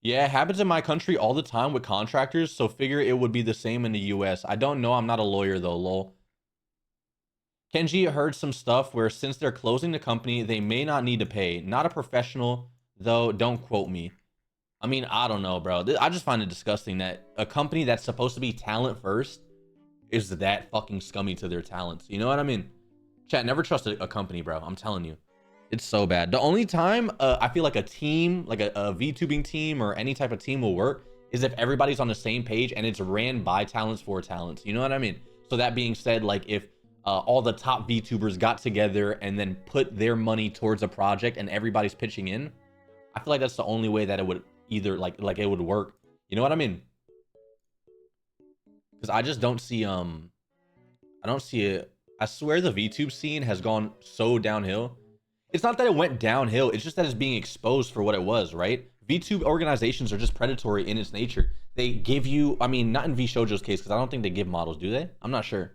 Yeah, it happens in my country all the time with contractors, so figure it would be the same in the US. I don't know, I'm not a lawyer though, lol. Kenji heard some stuff where since they're closing the company, they may not need to pay. Not a professional, though, don't quote me. I mean, I don't know, bro. I just find it disgusting that a company that's supposed to be talent first is that fucking scummy to their talents. You know what I mean? Chat, never trust a company, bro. I'm telling you. It's so bad. The only time I feel like a team, like a VTubing team or any type of team will work is if everybody's on the same page and it's ran by talents for talents. You know what I mean? So that being said, like if all the top VTubers got together and then put their money towards a project and everybody's pitching in, I feel like that's the only way that it would either like it would work. You know what I mean? Because I just don't see I don't see it. I swear the VTube scene has gone so downhill. It's not that it went downhill, it's just that it's being exposed for what it was, right? VTube organizations are just predatory in its nature. They give you, I mean, not in VShojo's case, because I don't think they give models, do they? I'm not sure.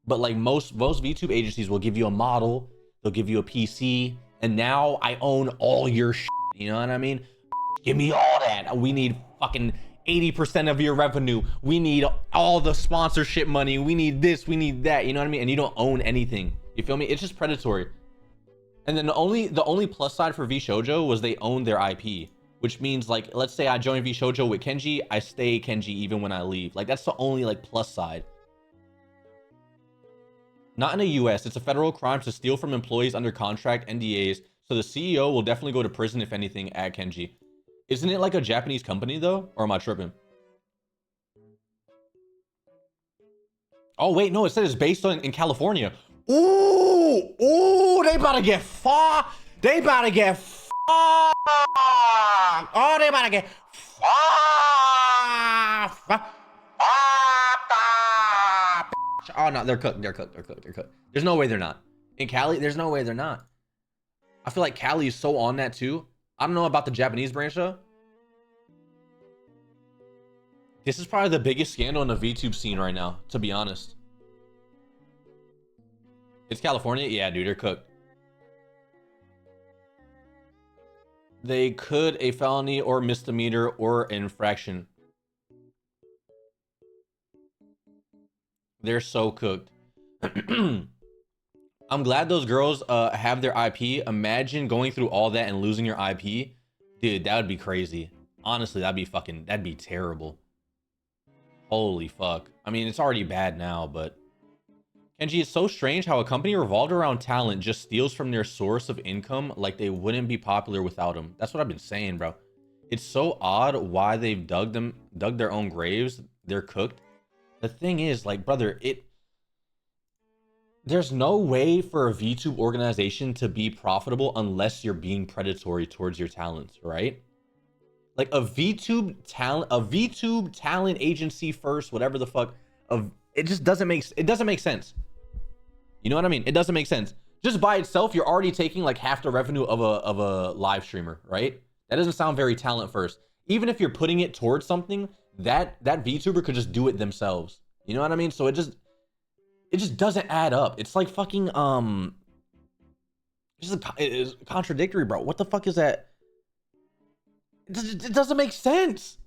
But like most VTube agencies will give you a model, they'll give you a PC, and now I own all your shit, you know what I mean? Give me all that. We need fucking 80% of your revenue. We need all the sponsorship money. We need this, we need that, you know what I mean? And you don't own anything. You feel me? It's just predatory. And then the only plus side for VShojo was they owned their IP, which means like, let's say I join VShojo with Kenji, I stay Kenji even when I leave. Like that's the only like plus side. Not in the US, it's a federal crime to steal from employees under contract NDAs. So the CEO will definitely go to prison if anything at Kenji. Isn't it like a Japanese company though? Or am I tripping? Oh wait, no, it said it's based in California. Ooh, they about to get far. They about to get far. Oh, they about to get far. Oh no, they're cooked. They're cooked. They're cooked. They're cooked. There's no way they're not. In Cali, there's no way they're not. I feel like Cali is so on that too. I don't know about the Japanese branch though. This is probably the biggest scandal in the VTube scene right now, to be honest. It's California? Yeah, dude, they're cooked. They could a felony or misdemeanor or infraction. They're so cooked. I'm glad those girls have their IP. Imagine going through all that and losing your IP. Dude, that would be crazy. Honestly, that'd be terrible. Holy fuck. I mean, it's already bad now, but Kenji, it's so strange how a company revolved around talent just steals from their source of income like they wouldn't be popular without them. That's what I've been saying, bro. It's so odd why they've dug their own graves. They're cooked. The thing is, like, brother, there's no way for a VTube organization to be profitable unless you're being predatory towards your talents, right? Like a VTube talent agency first, whatever the fuck, it just doesn't make sense. You know what I mean? It doesn't make sense. Just by itself, you're already taking like half the revenue of a live streamer, right? That doesn't sound very talent first. Even if you're putting it towards something, that VTuber could just do it themselves. You know what I mean? So it just doesn't add up. It's like fucking it's contradictory, bro. What the fuck is that? It doesn't make sense.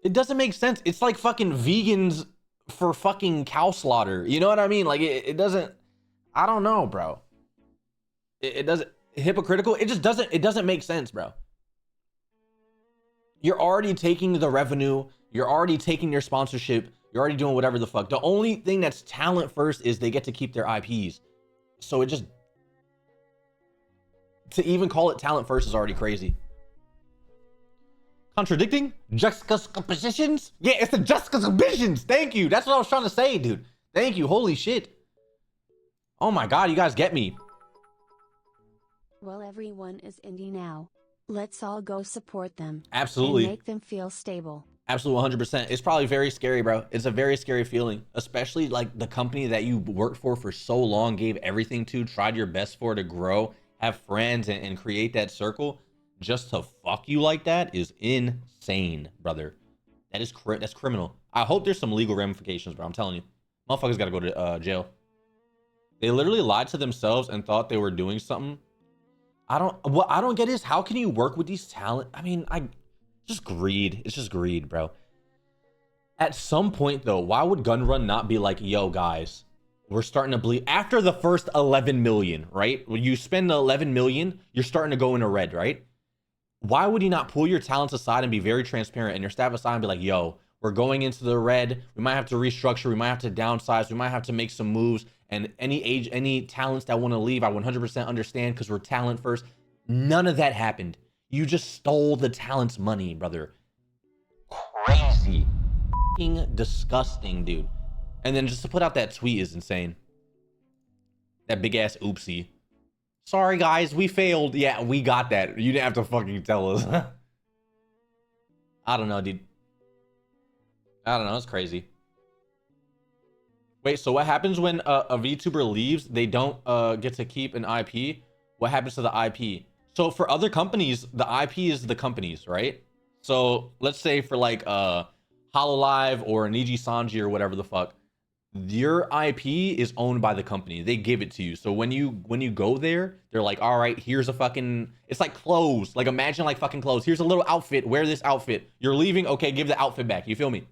It doesn't make sense. It's like fucking vegans for fucking cow slaughter. You know what I mean? Like it doesn't. I don't know, bro. It doesn't hypocritical. It just doesn't. It doesn't make sense, bro. You're already taking the revenue. You're already taking your sponsorship. You're already doing whatever the fuck. The only thing that's talent first is they get to keep their IPs. So it just, to even call it talent first is already crazy. Contradicting juxtapositions? Yeah, it's the juxtapositions. Thank you. That's what I was trying to say, dude. Thank you. Holy shit. Oh my god, you guys get me. Well, everyone is indie now. Let's all go support them. Absolutely. And make them feel stable. Absolutely, 100%. It's probably very scary, bro. It's a very scary feeling, especially like the company that you worked for so long, gave everything to, tried your best for to grow, have friends, and create that circle. Just to fuck you like that is insane, brother. That's criminal. I hope there's some legal ramifications, bro. I'm telling you, motherfuckers gotta go to jail. They literally lied to themselves and thought they were doing something. What I don't get is how can you work with these talent? I mean, Just greed. It's just greed, bro. At some point, though, why would Gunrun not be like, yo, guys, we're starting to bleed after the first 11 million, right? When you spend the 11 million, you're starting to go into red, right? Why would you not pull your talents aside and be very transparent and your staff aside and be like, yo, we're going into the red. We might have to restructure. We might have to downsize. We might have to make some moves. And any talents that want to leave, I 100% understand because we're talent first. None of that happened. You just stole the talent's money, brother. Crazy. Disgusting, dude. And then just to put out that tweet is insane. That big ass oopsie. Sorry guys, we failed. Yeah, we got that. You didn't have to fucking tell us. I don't know, dude. I don't know, it's crazy. Wait, so what happens when a VTuber leaves? They don't get to keep an IP. What happens to the IP? So for other companies, the IP is the company's, right? So let's say for like Hololive or Niji Sanji or whatever the fuck, your IP is owned by the company. They give it to you. So when you go there, they're like, all right, here's a fucking, it's like clothes. Like imagine like fucking clothes. Here's a little outfit. Wear this outfit. You're leaving. Okay, give the outfit back. You feel me?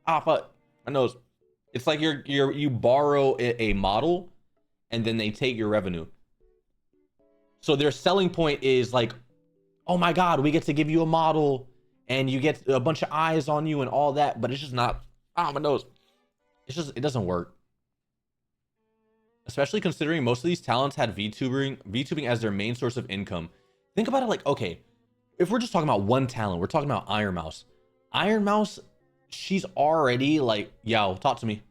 Ah, fuck. My nose. It's like you borrow a model and then they take your revenue. So their selling point is like, oh my God, we get to give you a model and you get a bunch of eyes on you and all that, but it's just not, my nose. It's just, it doesn't work. Especially considering most of these talents had VTubing as their main source of income. Think about it like, okay, if we're just talking about one talent, we're talking about Iron Mouse. Iron Mouse, she's already like, yo, talk to me.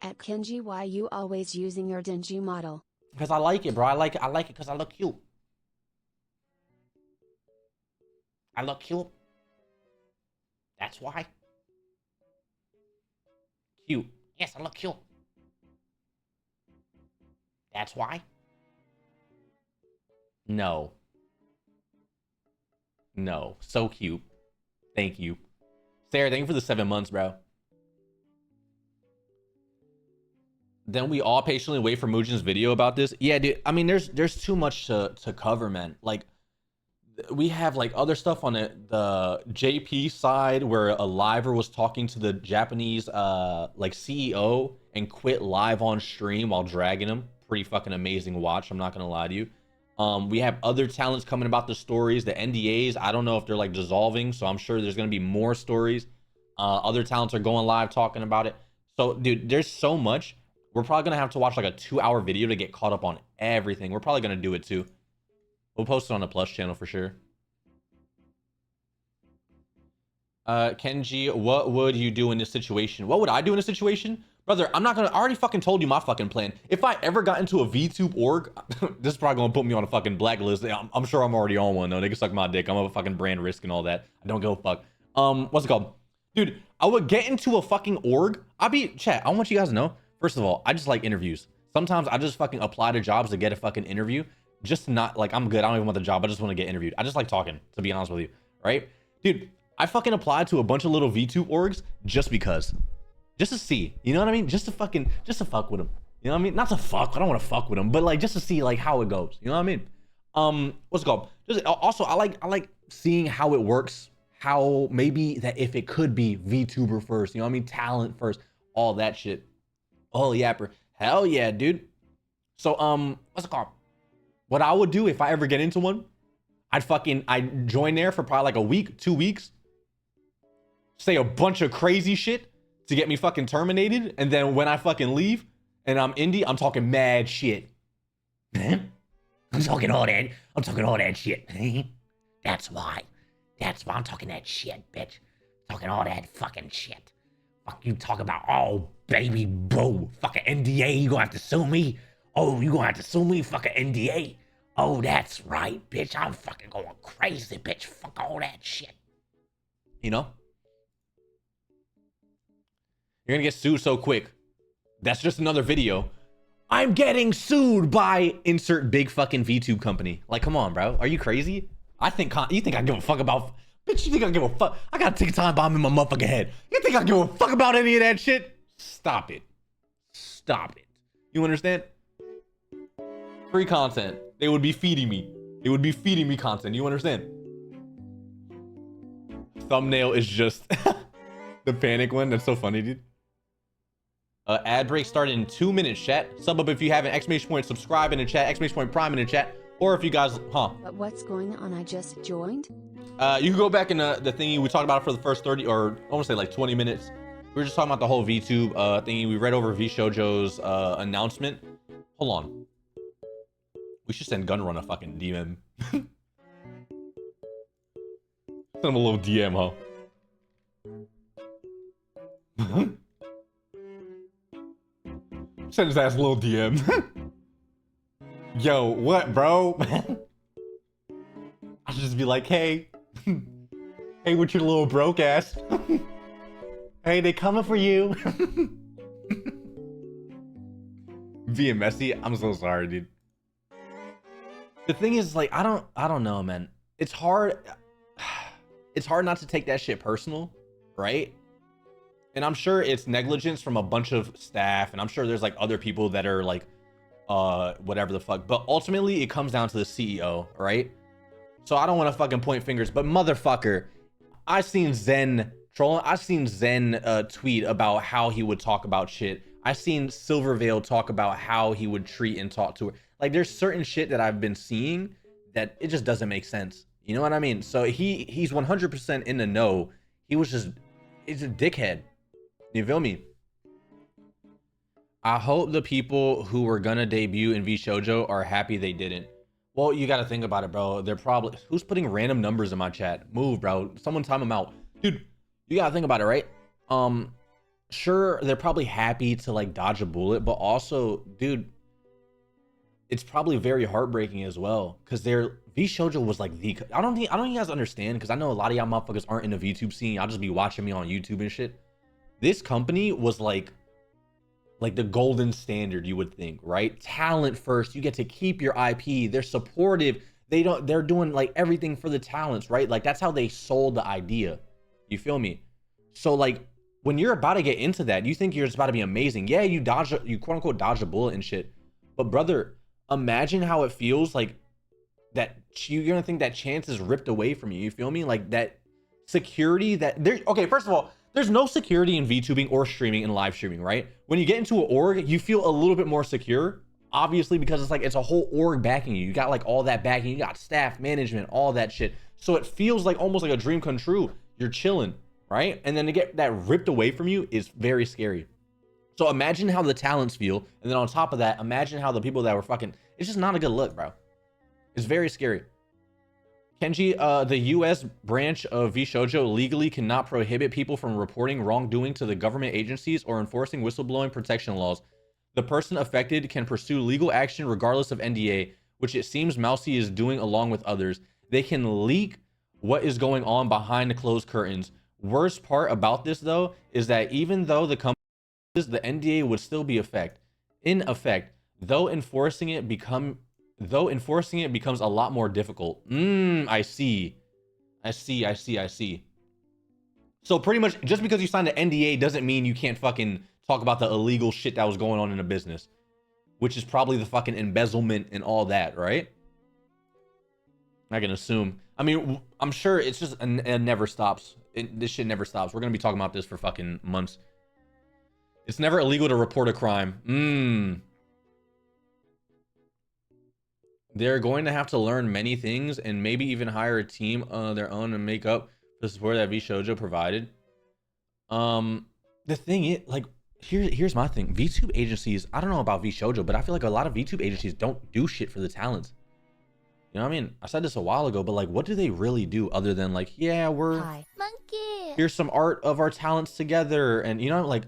At Kenji, why you always using your dingy model? Because I like it, bro. I like it because I look cute. I look cute. That's why. Cute. Yes, I look cute. That's why. No. No. So cute. Thank you. Sarah, thank you for the 7 months, bro. Then we all patiently wait for Mujin's video about this. Yeah, dude. I mean, there's too much to cover, man. Like, we have like other stuff on the JP side where a liver was talking to the Japanese like CEO and quit live on stream while dragging him. Pretty fucking amazing watch. I'm not gonna lie to you. We have other talents coming about the stories, the NDAs. I don't know if they're like dissolving, so I'm sure there's gonna be more stories. Other talents are going live talking about it. So, dude, there's so much. We're probably gonna have to watch like a 2-hour video to get caught up on everything. We're probably gonna do it too. We'll post it on the Plus channel for sure. Kenji, what would you do in this situation? What would I do in this situation? Brother, I'm not gonna, I already fucking told you my fucking plan. If I ever got into a VTube org, this is probably gonna put me on a fucking blacklist. I'm sure I'm already on one though. They can suck my dick. I'm a fucking brand risk and all that. I don't give a fuck. What's it called? Dude, I would get into a fucking org. Chat, I want you guys to know. First of all, I just like interviews. Sometimes I just fucking apply to jobs to get a fucking interview. Just not like, I'm good. I don't even want the job. I just want to get interviewed. I just like talking, to be honest with you. Right? Dude, I fucking applied to a bunch of little VTube orgs just because. Just to see. You know what I mean? Just to fuck with them. You know what I mean? Not to fuck. I don't want to fuck with them, but like just to see like how it goes. You know what I mean? What's it called? Also, I like seeing how it works. How maybe that if it could be VTuber first. You know what I mean? Talent first. All that shit. Oh, yapper. Hell yeah, dude. So, what's it called? What I would do if I ever get into one, I'd join there for probably like a week, 2 weeks, say a bunch of crazy shit to get me fucking terminated, and then when I fucking leave and I'm indie, I'm talking mad shit. I'm talking all that shit. That's why I'm talking that shit, bitch. Talking all that fucking shit. Fuck you talk about, oh, baby, bro, fucking NDA, you gonna have to sue me? Oh, you gonna have to sue me, fucking NDA? Oh, that's right, bitch, I'm fucking going crazy, bitch, fuck all that shit. You know? You're gonna get sued so quick. That's just another video. I'm getting sued by insert big fucking VTube company. Like, come on, bro, are you crazy? You think I give a fuck about... Bitch, you think I give a fuck? I got a tick time bomb in my motherfucking head. You think I give a fuck about any of that shit? Stop it. Stop it. You understand? Free content. They would be feeding me. They would be feeding me content. You understand? thumbnail is just the panic one. That's so funny, dude. Ad break started in 2 minutes, chat. Sub up if you haven't. Exclamation point subscribe in the chat. Exclamation point prime in the chat. Or if you guys, But what's going on? I just joined. You can go back in the thingy we talked about for the first 30 or I want to say like 20 minutes. We were just talking about the whole VTube thingy. We read over VShojo's announcement. Hold on. We should send Gunrun a fucking DM. Send him a little DM, huh? Send his ass a little DM. Yo, what, bro? I'll just be like, hey. Hey, with your little broke ass. Hey, they coming for you. Being messy, I'm so sorry, dude. The thing is, like, I don't know, man. It's hard not to take that shit personal, right? And I'm sure it's negligence from a bunch of staff, and I'm sure there's like other people that are like whatever the fuck, but ultimately it comes down to the CEO, right? So I don't want to fucking point fingers, but motherfucker, I seen Zen trolling. I seen Zen tweet about how he would talk about shit. I seen Silverveil talk about how he would treat and talk to her. Like, there's certain shit that I've been seeing that it just doesn't make sense. You know what I mean? So he's 100% in the know. He's a dickhead. You feel me? I hope the people who were gonna debut in VShojo are happy they didn't. Well, you gotta think about it, bro. They're probably, who's putting random numbers in my chat? Move, bro. Someone time them out. Dude, you gotta think about it, right? Sure, they're probably happy to like dodge a bullet, but also, dude, it's probably very heartbreaking as well. Cause VShojo was like I don't think you guys understand, because I know a lot of y'all motherfuckers aren't in the VTube scene. Y'all just be watching me on YouTube and shit. This company was like the golden standard, you would think, right? Talent first, you get to keep your IP. They're supportive. They're doing like everything for the talents, right? Like, that's how they sold the idea. You feel me? So like, when you're about to get into that, you think you're just about to be amazing. Yeah, you quote unquote dodge a bullet and shit. But brother, imagine how it feels like that you're gonna think that chance is ripped away from you. You feel me? Like, that security that there. Okay, first of all, there's no security in VTubing or streaming and live streaming, right? When you get into an org, you feel a little bit more secure, obviously, because it's like it's a whole org backing you. You got like all that backing. You got staff, management, all that shit. So it feels like almost like a dream come true. You're chilling, right? And then to get that ripped away from you is very scary. So imagine how the talents feel, and then on top of that, imagine how the people that were fucking. It's just not a good look, bro. It's very scary. Kenji, the U.S. branch of VShojo legally cannot prohibit people from reporting wrongdoing to the government agencies or enforcing whistleblowing protection laws. The person affected can pursue legal action regardless of NDA, which it seems Mousy is doing along with others. They can leak what is going on behind the closed curtains. Worst part about this, though, is that even though the company, the NDA would still be in effect, though enforcing it becomes a lot more difficult. I see. So pretty much, just because you signed an NDA doesn't mean you can't fucking talk about the illegal shit that was going on in the business, which is probably the fucking embezzlement and all that, right? I can assume. I mean, I'm sure it's just it never stops. This shit never stops. We're gonna be talking about this for fucking months. It's never illegal to report a crime. They're going to have to learn many things and maybe even hire a team of their own and make up the support that VShojo provided. The thing is, like, here's my thing. VTube agencies, I don't know about VShojo, but I feel like a lot of VTube agencies don't do shit for the talents. You know what I mean? I said this a while ago, but like, what do they really do other than like, yeah, here's some art of our talents together, and you know, like,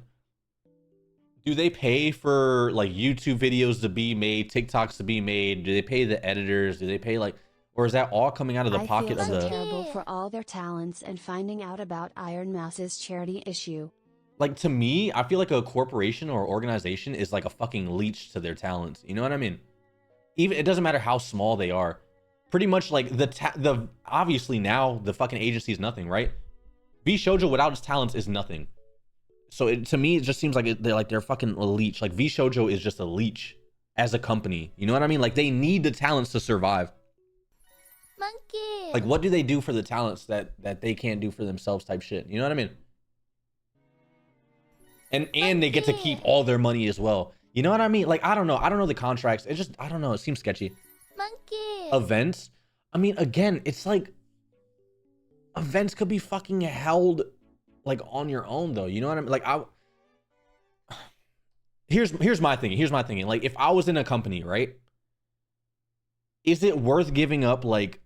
do they pay for like YouTube videos to be made, TikToks to be made? Do they pay the editors? Do they pay like, or is that all coming out of the pocket of the? I feel so terrible for all their talents and finding out about Iron Mouse's charity issue. Like, to me, I feel like a corporation or organization is like a fucking leech to their talents. You know what I mean? Even, it doesn't matter how small they are. Pretty much like the obviously now the fucking agency is nothing, right? VShojo without its talents is nothing. So to me, it just seems like they're fucking a leech. Like, VShojo is just a leech as a company. You know what I mean? Like, they need the talents to survive. Monkey. Like, what do they do for the talents that they can't do for themselves type shit? You know what I mean? And they get to keep all their money as well. You know what I mean? Like, I don't know the contracts. It just, I don't know, it seems sketchy. Monkey. Events, I mean, again, it's like events could be fucking held like on your own though. You know what I mean? Like, here's my thinking. Like, if I was in a company, right? Is it worth giving up like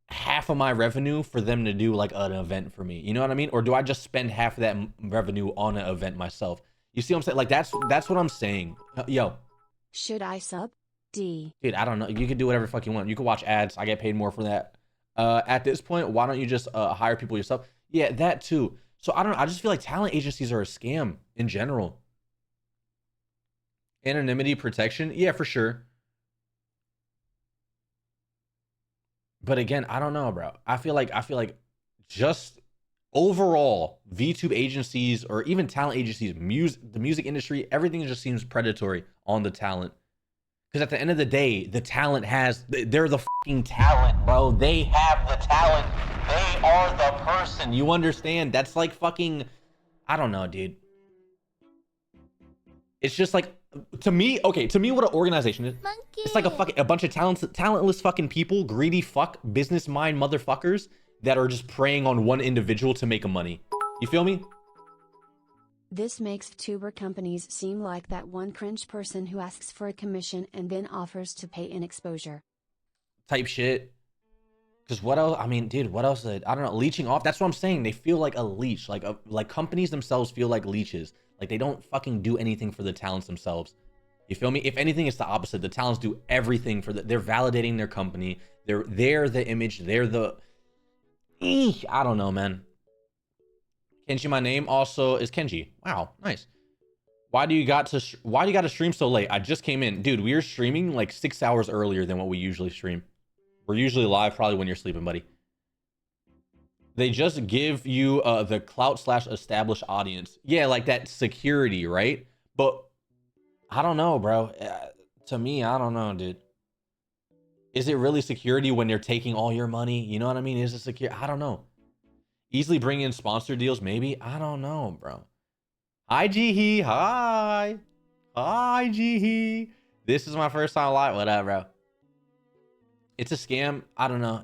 half of my revenue for them to do like an event for me? You know what I mean? Or do I just spend half of that revenue on an event myself? You see what I'm saying? Like, that's what I'm saying. Yo, Should I sub? D. dude, I don't know. You can do whatever the fuck you want. You can watch ads. I get paid more for that. At this point, why don't you just hire people yourself? Yeah, that too. So I don't know. I just feel like talent agencies are a scam in general. Anonymity protection, yeah, for sure. But again, I don't know, bro. I feel like just overall VTube agencies or even talent agencies, the music industry, everything just seems predatory on the talent. Because at the end of the day, the talent they're the fucking talent, bro. They have the talent. They are the person. You understand? That's like fucking, I don't know, dude. It's just like, to me, okay, to me, what an organization is. Monkey. It's like a bunch of talentless fucking people, greedy fuck, business mind motherfuckers that are just preying on one individual to make a money. You feel me? This makes VTuber companies seem like that one cringe person who asks for a commission and then offers to pay in exposure. Type shit. Because what else? I mean, dude, what else? I don't know. Leeching off. That's what I'm saying. They feel like a leech. Like companies themselves feel like leeches. Like they don't fucking do anything for the talents themselves. You feel me? If anything, it's the opposite. The talents do everything for they're validating their company. They're the image. They're the. I don't know, man. Kenji, my name also is Kenji. Wow, nice. Why do you got to stream so late? I just came in, dude. We are streaming like 6 hours earlier than what we usually stream. We're usually live probably when you're sleeping, buddy. They just give you the clout / established audience. Yeah, like that security, right? But I don't know, bro. To me, I don't know, dude. Is it really security when they're taking all your money? You know what I mean? Is it secure? I don't know. Easily bring in sponsor deals, maybe? I don't know, bro. Hi, Jihee. Hi. Hi, Jihee. This is my first time live. What up, bro? It's a scam. I don't know.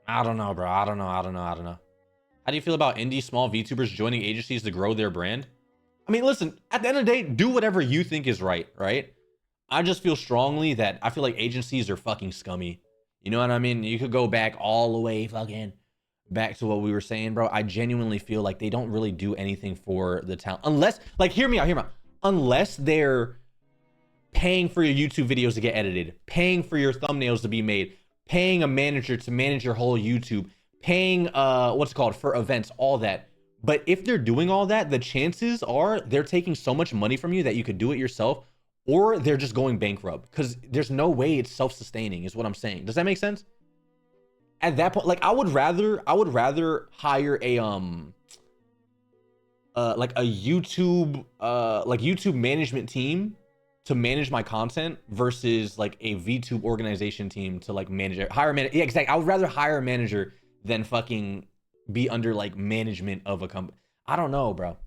I don't know, bro. I don't know. How do you feel about indie small VTubers joining agencies to grow their brand? I mean, listen, at the end of the day, do whatever you think is right, right? I just feel strongly that I feel like agencies are fucking scummy. You know what I mean? You could go back all the way fucking back to what we were saying, bro. I genuinely feel like they don't really do anything for the talent. Unless, like, hear me out. Unless they're paying for your YouTube videos to get edited, paying for your thumbnails to be made, paying a manager to manage your whole YouTube, paying what's it called for events, all that. But if they're doing all that, the chances are they're taking so much money from you that you could do it yourself, or they're just going bankrupt, because there's no way it's self-sustaining is what I'm saying. Does that make sense? At that point, like I would rather hire a like a YouTube YouTube management team to manage my content versus like a VTube organization team to like manage it. Yeah, exactly. I would rather hire a manager than fucking be under like management of a company. I don't know, bro.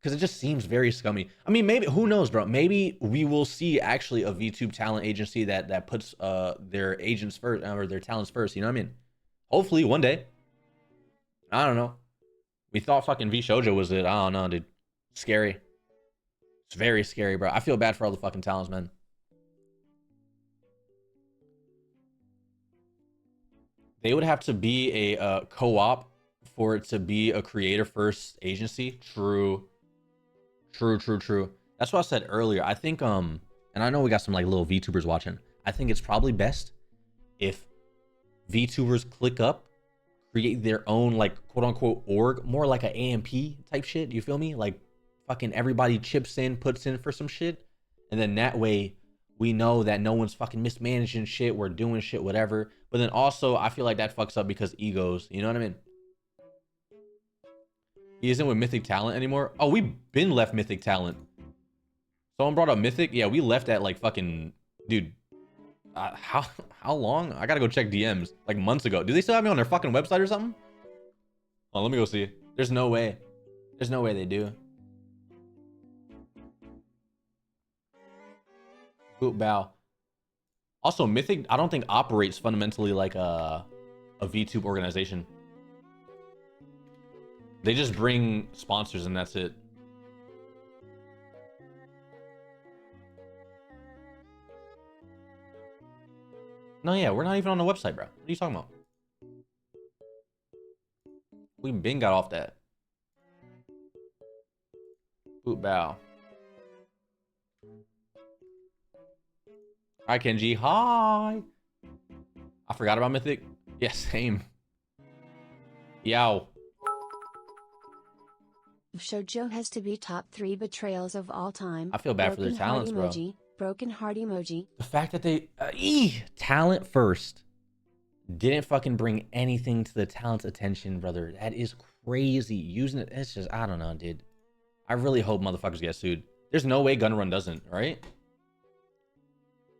Because it just seems very scummy. I mean, maybe, who knows, bro? Maybe we will see actually a VTube talent agency that puts their agents first or their talents first. You know what I mean? Hopefully one day. I don't know. We thought fucking V Shoujo was it. I don't know, dude. Scary. It's very scary, bro. I feel bad for all the fucking talents, man. They would have to be a co-op for it to be a creator first agency. True. That's what I said earlier. I think and I know we got some like little VTubers watching. I think it's probably best if VTubers click up, create their own like quote unquote org, more like an AMP type shit. You feel me? Like fucking everybody chips in, puts in for some shit, and then that way we know that no one's fucking mismanaging shit. We're doing shit, whatever. But then also I feel like that fucks up because egos. You know what I mean? He isn't with Mythic Talent anymore. Oh, we've been left Mythic Talent. Someone brought up Mythic. Yeah, we left at like fucking, dude, How long? I gotta go check DMs like months ago. Do they still have me on their fucking website or something? Oh, let me go see. There's no way. There's no way they do. Boot bow. Also, Mythic, I don't think operates fundamentally like a VTube organization. They just bring sponsors and that's it. No, yeah, we're not even on the website, bro. What are you talking about? We been got off that. Boot bow. Hi, Kenji. Hi. I forgot about Mythic. Yeah, same. Yow. Shoujo has to be top 3 betrayals of all time. I feel bad for their talents, bro. Broken heart emoji. The fact that they talent first didn't fucking bring anything to the talent's attention, brother. That is crazy. Using it, it's just, I don't know, dude. I really hope motherfuckers get sued. There's no way Gun Run doesn't, right?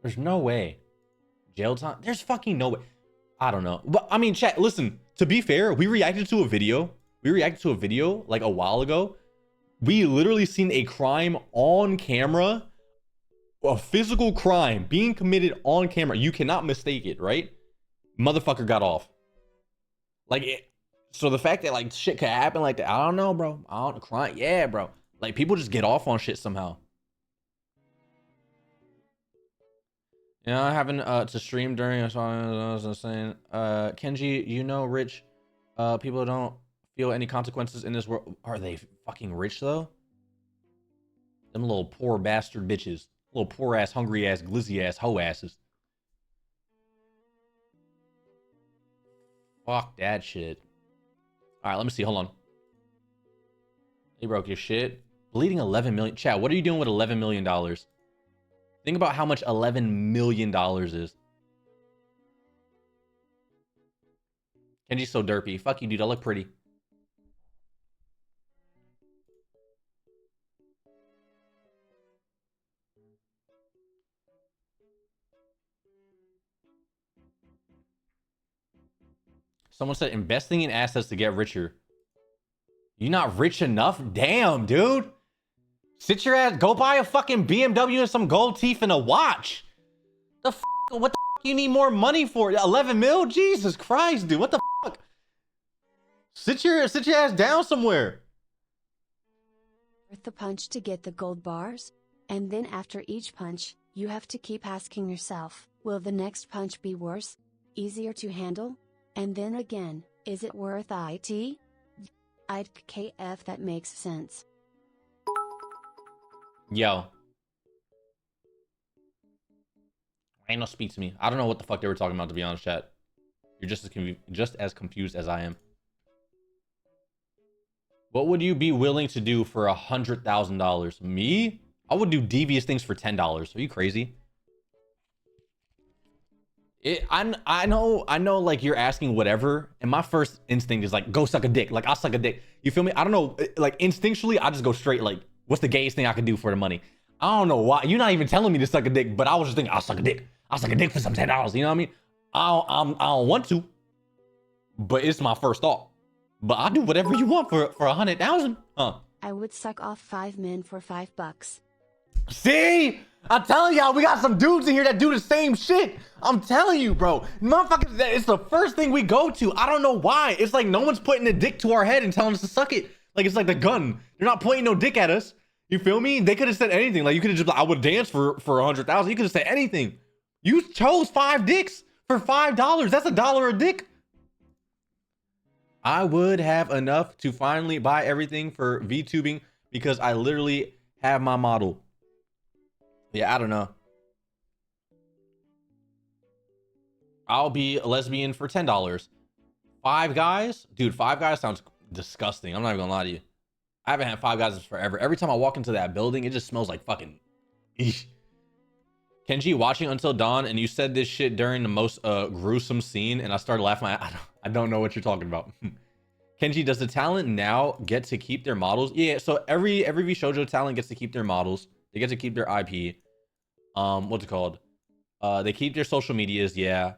There's no way. Jail time? There's fucking no way. I don't know. But I mean, chat, listen, to be fair, we reacted to a video. Like a while ago. We literally seen a crime on camera. A physical crime being committed on camera. You cannot mistake it, right? Motherfucker got off. Like it. So the fact that like shit could happen like that, I don't know, bro. I don't crime. Yeah, bro. Like people just get off on shit somehow. Yeah, I haven't to stream during. I was saying, Kenji, you know, rich people don't feel any consequences in this world. Are they fucking rich though? Them little poor bastard bitches, little poor ass, hungry ass, glizzy ass, hoe asses. Fuck that shit. All right, let me see. Hold on. He broke your shit. Bleeding 11 million. Chat, what are you doing with $11 million? Think about how much $11 million is. Kenji's so derpy. Fuck you, dude. I look pretty. Someone said investing in assets to get richer. You not rich enough? Damn, dude. Sit your ass. Go buy a fucking BMW and some gold teeth and a watch. The f? What the f you need more money for? 11 mil? Jesus Christ, dude. What the fuck? Sit your ass down somewhere. Worth the punch to get the gold bars? And then after each punch, you have to keep asking yourself, will the next punch be worse? Easier to handle? And then again, is it worth it? I'd KF that makes sense. Yo. Ain't no speak to me. I don't know what the fuck they were talking about, to be honest, chat. You're just as confused as I am. What would you be willing to do for $100,000? Me? I would do devious things for $10. Are you crazy? I know, like you're asking whatever, and my first instinct is like, go suck a dick. Like, I'll suck a dick. You feel me? I don't know, like instinctually, I just go straight like, what's the gayest thing I could do for the money? I don't know why. You're not even telling me to suck a dick, but I was just thinking, I'll suck a dick. I'll suck a dick for some $10. You know what I mean? I don't want to, but it's my first thought. But I'll do whatever you want for 100,000. Huh? I would suck off 5 men for $5. See? I'm telling y'all, we got some dudes in here that do the same shit. I'm telling you, bro. Motherfuckers, it's the first thing we go to. I don't know why. It's like no one's putting a dick to our head and telling us to suck it. Like, it's like the gun. They're not pointing no dick at us. You feel me? They could have said anything. Like, you could have just, I would dance for 100,000. You could have said anything. You chose 5 dicks for $5. That's $1 a dick. I would have enough to finally buy everything for VTubing because I literally have my model. Yeah, I don't know. I'll be a lesbian for $10. 5 Guys? Dude, 5 Guys sounds disgusting. I'm not even gonna lie to you. I haven't had 5 Guys forever. Every time I walk into that building, it just smells like fucking... Eesh. Kenji, watching Until Dawn, and you said this shit during the most gruesome scene, and I started laughing. I don't know what you're talking about. Kenji, does the talent now get to keep their models? Yeah, so every VShojo talent gets to keep their models. They get to keep their IP. What's it called? They keep their social medias, yeah.